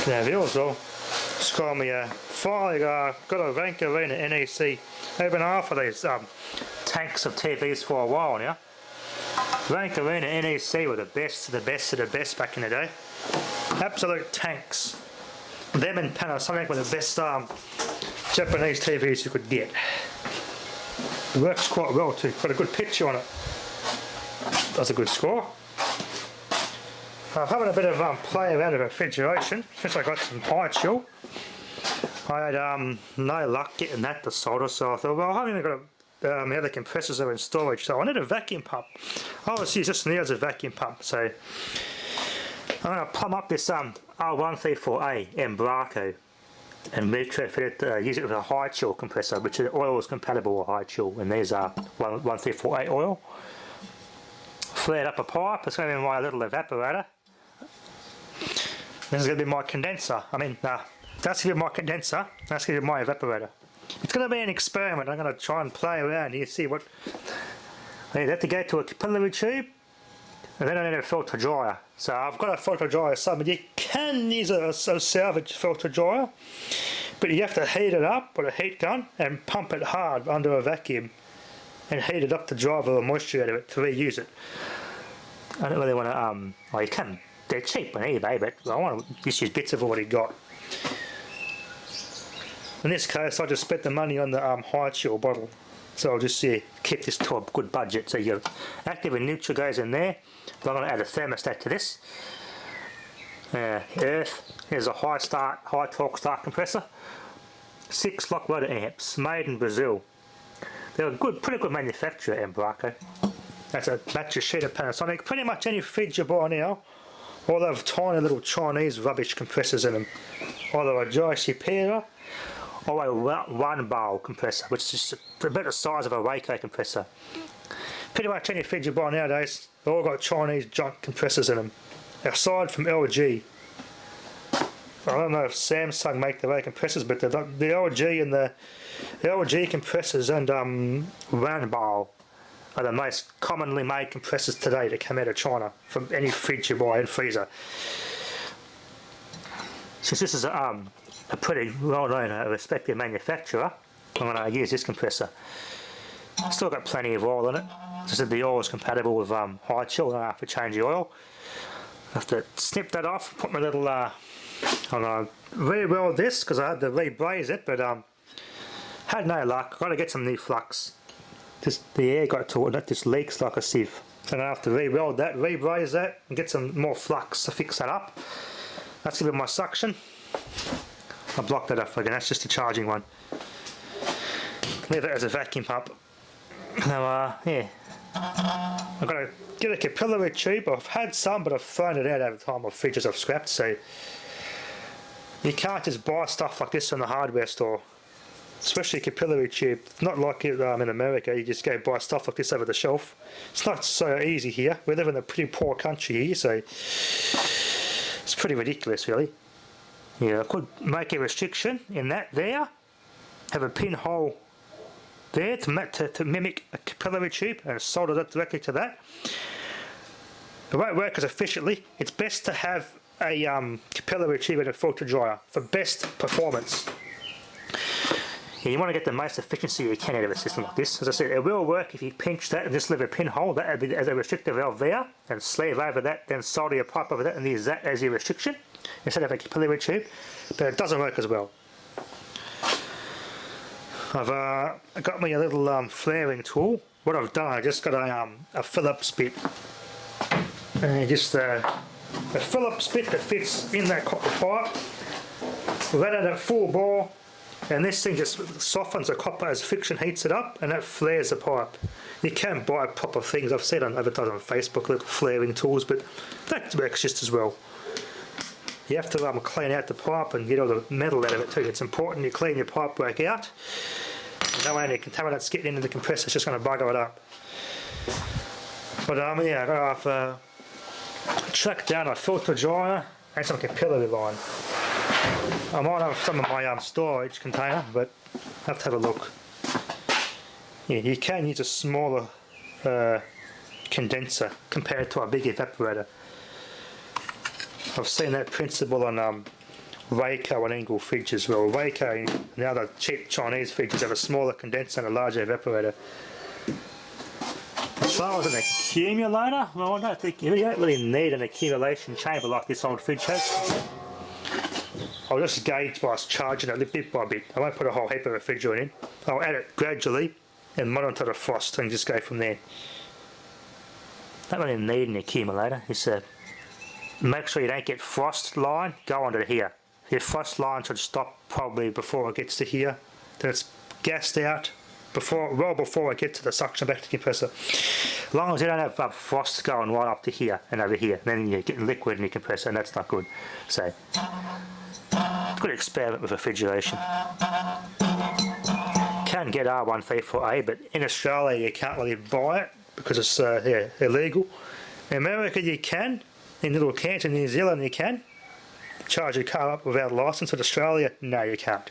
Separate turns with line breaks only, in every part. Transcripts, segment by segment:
Now we also score me finally got a Refrigeration NEC. I've been after these tanks of TVs for a while now. Refrigeration NEC were the best of the best back in the day. Absolute tanks. Them and Panasonic were the best Japanese TVs you could get. It works quite well too, got a good picture on it. That's a good score. I'm having a bit of play around with refrigeration since I got some high chill. I had no luck getting that to solder, so I thought, well, I haven't even got the other compressors are in storage, so I need a vacuum pump. Obviously, it's just near as a vacuum pump, so I'm going to plumb up this R134A Embraco and retrofit it, use it with a high chill compressor, which the oil is compatible with high chill, and there's 134A oil. Flared up a pipe, it's going to be my little evaporator. This is going to be my condenser. That's going to be my condenser, that's going to be my evaporator. It's going to be an experiment. I'm going to try and play around here, see what... I have to go to a capillary tube, and then I need a filter dryer. So I've got a filter dryer somewhere. You can use a salvage filter dryer, but you have to heat it up with a heat gun and pump it hard under a vacuum and heat it up to drive all the moisture out of it to reuse it. I don't really want to, well, you can, they're cheap on eBay, but I want to just use bits I've already got. In this case, I just spent the money on the high chill bottle, so I'll just keep this to a good budget. So your active and neutral goes in there. I'm going to add a thermostat to this. Earth, here's a high torque start compressor. 6 lock rotor amps, made in Brazil. They're a pretty good manufacturer, Embraco. That's a matches sheet of Panasonic. Pretty much any fridge you buy now, all have tiny little Chinese rubbish compressors in them. Either a Joyce-Pera or a one bowl compressor, which is just about the size of a Waco compressor. Pretty much any fridge you buy nowadays, they've all got Chinese junk compressors in them. Aside from LG. I don't know if Samsung make their own compressors, but the LG and the LG compressors and Wanbao are the most commonly made compressors today that come out of China from any fridge you buy and freezer. Since this is a pretty well-known, respected manufacturer, I'm going to use this compressor. Still got plenty of oil in it. As I said, the oil is compatible with high chill. I don't have to change the oil. I have to snip that off, put my little I'm going to re-weld this because I had to re-braze it, but had no luck. Got to get some new flux. Just the air got to it, that just leaks like a sieve. And I have to re-weld that, re-braze that, and get some more flux to fix that up. That's going to be my suction. I blocked that up again, that's just a charging one. Leave it as a vacuum pump. Now, yeah. I've got to get a capillary tube. I've had some, but I've thrown it out over time of fridges I've scrapped, so you can't just buy stuff like this from the hardware store. Especially a capillary tube. Not like it in America, you just go buy stuff like this over the shelf. It's not so easy here. We live in a pretty poor country here, so it's pretty ridiculous, really. Yeah, I could make a restriction in that there. Have a pinhole there to mimic a capillary tube and solder that directly to that. It won't work as efficiently. It's best to have a capillary tube and a filter dryer for best performance. Yeah, you want to get the most efficiency you can out of a system like this. As I said, it will work if you pinch that and just leave a pinhole. That would be as a restrictor valve there, and sleeve over that, then solder your pipe over that and use that as your restriction instead of a capillary tube. But it doesn't work as well. I've got me a little flaring tool. What I've done, I just got a Phillips bit, and just a Phillips bit that fits in that copper pipe. Run it at full bore. And this thing just softens the copper as friction heats it up, and that flares the pipe. You can buy proper things, I've seen advertised on Facebook, little flaring tools, but that works just as well. You have to clean out the pipe and get all the metal out of it too. It's important you clean your pipe work out. No way any contaminants getting into the compressor, it's just going to bugger it up. But yeah, I've tracked down a filter dryer and some capillary line. I might have some of my storage container, but I have to have a look. Yeah, you can use a smaller condenser compared to a big evaporator. I've seen that principle on Waco and Engel fridges. Well, Waco and the other cheap Chinese fridges have a smaller condenser and a larger evaporator. As far as an accumulator, well, I don't think you don't really need an accumulation chamber like this old fridge has. I'll just gauge by charging it bit by bit. I won't put a whole heap of refrigerant in. I'll add it gradually and monitor the frost and just go from there. Don't really need an accumulator. It's make sure you don't get frost line, go onto here. Your frost line should stop probably before it gets to here. Then it's gassed out well before it gets to the suction back to the compressor. As long as you don't have frost going right up to here and over here, then you're getting liquid in your compressor and that's not good. So, good experiment with refrigeration. Can get R134A, but in Australia you can't really buy it because it's illegal. In America you can, in little cans. In New Zealand you can charge your car up without a licence. But Australia, no, you can't.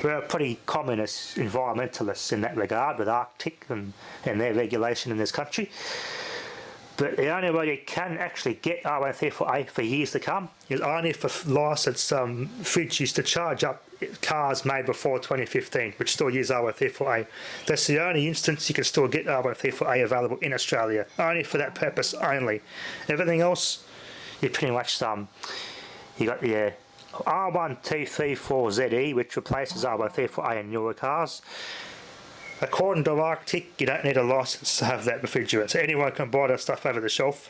We're pretty communist environmentalists in that regard with Arctic and their regulation in this country. But the only way you can actually get R134A for years to come is only for licensed fridges to charge up cars made before 2015, which still use R134A. That's the only instance you can still get R134A available in Australia, only for that purpose only. Everything else, you pretty much you got the R1234ZE, which replaces R134A in newer cars. According to Arctic, you don't need a license to have that refrigerant, so anyone can buy that stuff over the shelf.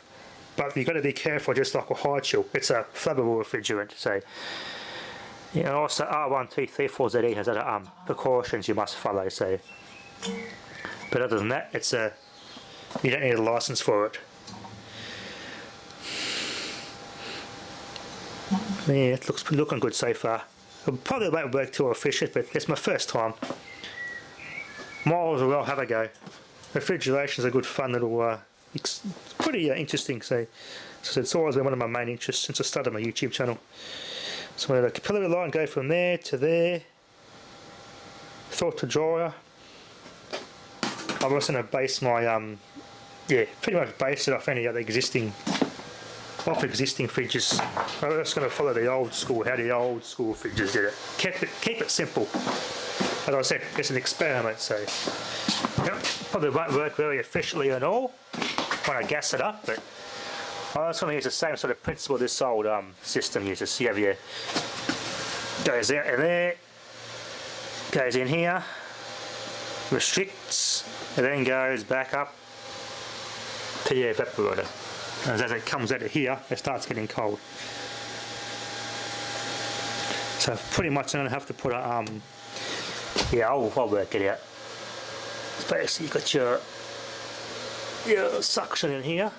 But you've got to be careful, just like a high chill. It's a flammable refrigerant, so. Yeah, and also R1234ZE has other precautions you must follow. So, but other than that, it's you don't need a license for it. Yeah, it looks looking good so far. It probably won't work too efficient, but it's my first time. Might as well have a go. Refrigeration is a good fun little, it's pretty interesting. So it's always been one of my main interests since I started my YouTube channel. So I'm going to let the capillary line go from there to there, filter dryer. I'm also going to base my, pretty much base it off any other existing fridges. I'm just going to follow the old school, how the old school fridges did it. Keep it simple. As I said, it's an experiment, so probably won't work very efficiently at all when I gas it up, but I was going to use the same sort of principle this old system uses. So you have your goes out in there, goes in here, restricts, and then goes back up to your evaporator. As it comes out of here, it starts getting cold. So pretty much I'm going to have to put a I'll work it out. So basically you've got your suction in here.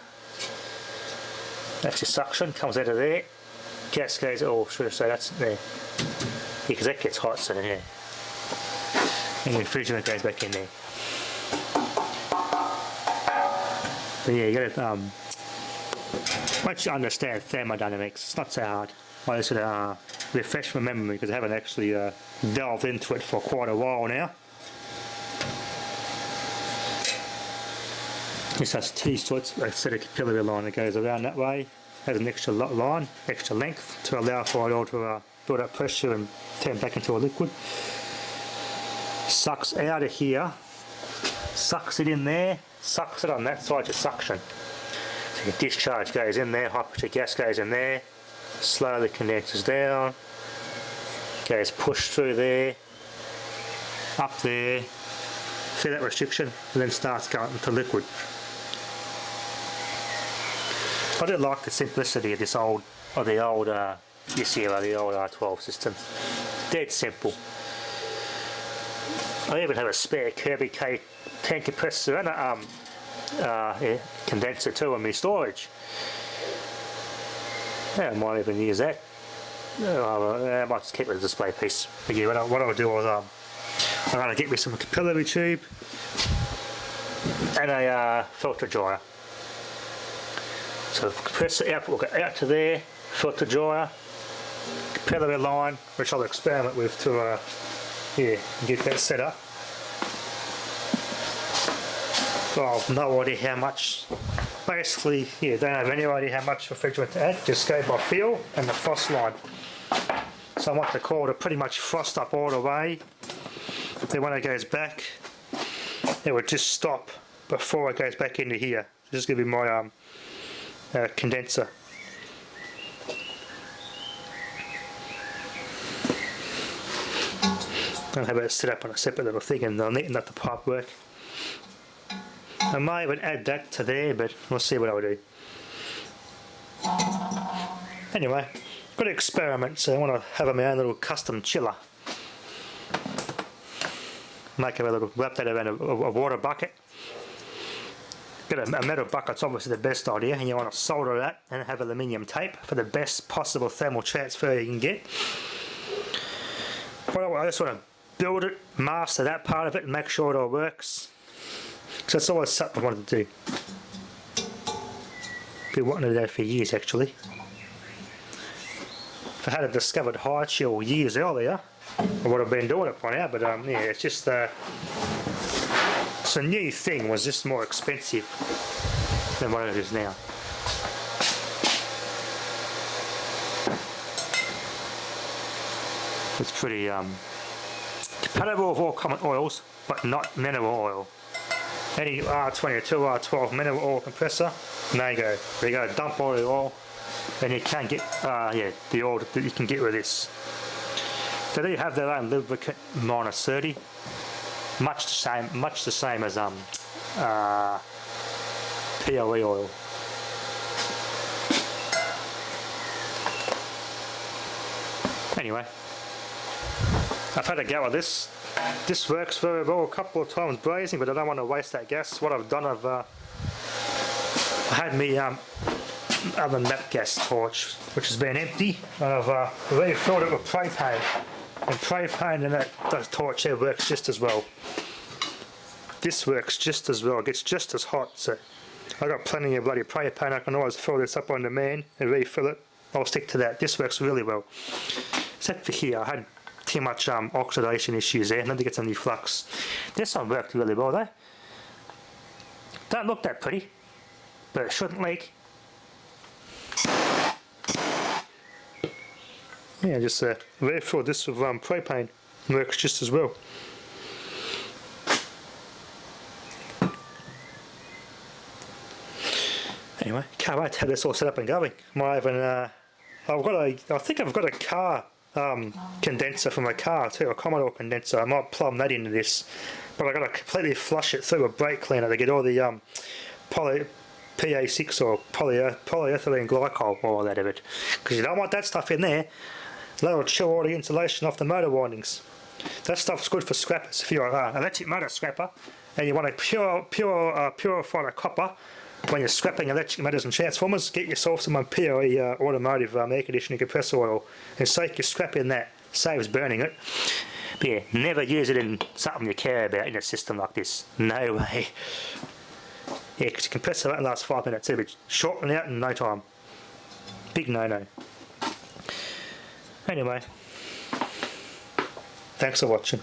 That's your suction, comes out of there. Gas goes, so that's there. Because that gets hot, so in here. And your refrigerant goes back in there. But yeah, you gotta, once you understand thermodynamics, it's not so hard. I just gotta refresh my memory because I haven't actually delved into it for quite a while now. This has two sorts, a set of capillary line that goes around that way, has an extra line, extra length to allow for it all to build up pressure and turn back into a liquid. Sucks out of here, sucks it in there, sucks it on that side to suction. So your discharge goes in there, high pressure gas goes in there, slowly condenses down, goes pushed through there, up there, see that restriction, and then starts going into liquid. I do like the simplicity of this old R12 system. Dead simple. I even have a spare Kirby K10 compressor and a condenser too in my storage. Yeah, I might even use that. I might just keep it as a display piece. But yeah, what I'll do is I'm going to get me some capillary tube and a filter dryer. So compressor output will go out to there, filter dryer, capillary line, which I'll experiment with to get that set up. Well, I've no idea how much. Basically, don't have any idea how much refrigerant to add. Just go by feel and the frost line. So I want the coil to pretty much frost up all the way. Then when it goes back, it would just stop before it goes back into here. This is going to be my condenser. I'll have it set up on a separate little thing and I'll neaten up the pipe work. I might even add that to there, but we'll see what I'll do. Anyway, got to experiment, so I want to have my own little custom chiller. Make a little, wrap that around a water bucket. Get a metal bucket's obviously the best idea, and you want to solder that and have aluminium tape for the best possible thermal transfer you can get. Well, I just want to build it, master that part of it, and make sure it all works. So it's always something I wanted to do. Been wanting to do that for years actually. If I had discovered high chill years earlier, I would have been doing it by now, but yeah, it's just it's a new thing, was just more expensive than what it is now. It's pretty compatible with all common oils, but not mineral oil. Any R22, R12 mineral oil compressor, no go. You go dump all the oil, and you can't get yeah, the oil that you can get with this. They do have their own lubricant -30, much the same as POE oil. Anyway, I've had a go with this. This works very well a couple of times brazing, but I don't want to waste that gas. What I've done, I had me oven map gas torch, which has been empty, and I've refilled it with propane. And propane and that torch there works just as well. This works just as well, it gets just as hot, so I've got plenty of bloody propane. I can always fill this up on demand and refill it. I'll stick to that. This works really well. Except for here, I had too much oxidation issues there, I need to get some new flux. This one worked really well though. Don't look that pretty, but it shouldn't leak. Yeah, just refill this with propane, works just as well. Anyway, can't wait to have this all set up and going. Might even, I think I've got a car condenser for my car too, a Commodore condenser. I might plumb that into this, but I've got to completely flush it through a brake cleaner to get all the PA6 or polyethylene glycol, all that of it, because you don't want that stuff in there. That'll chill all the insulation off the motor windings. That stuff's good for scrappers. If you're an electric motor scrapper and you want to purify the copper when you're scrapping electric motors and transformers, get yourself some POE automotive air conditioning compressor oil and soak your scrap in that. Saves burning it. But yeah, never use it in something you care about in a system like this. No way. Yeah, because your compressor won't last 5 minutes. It'll be shortened out in no time. Big no-no. Anyway, thanks for watching.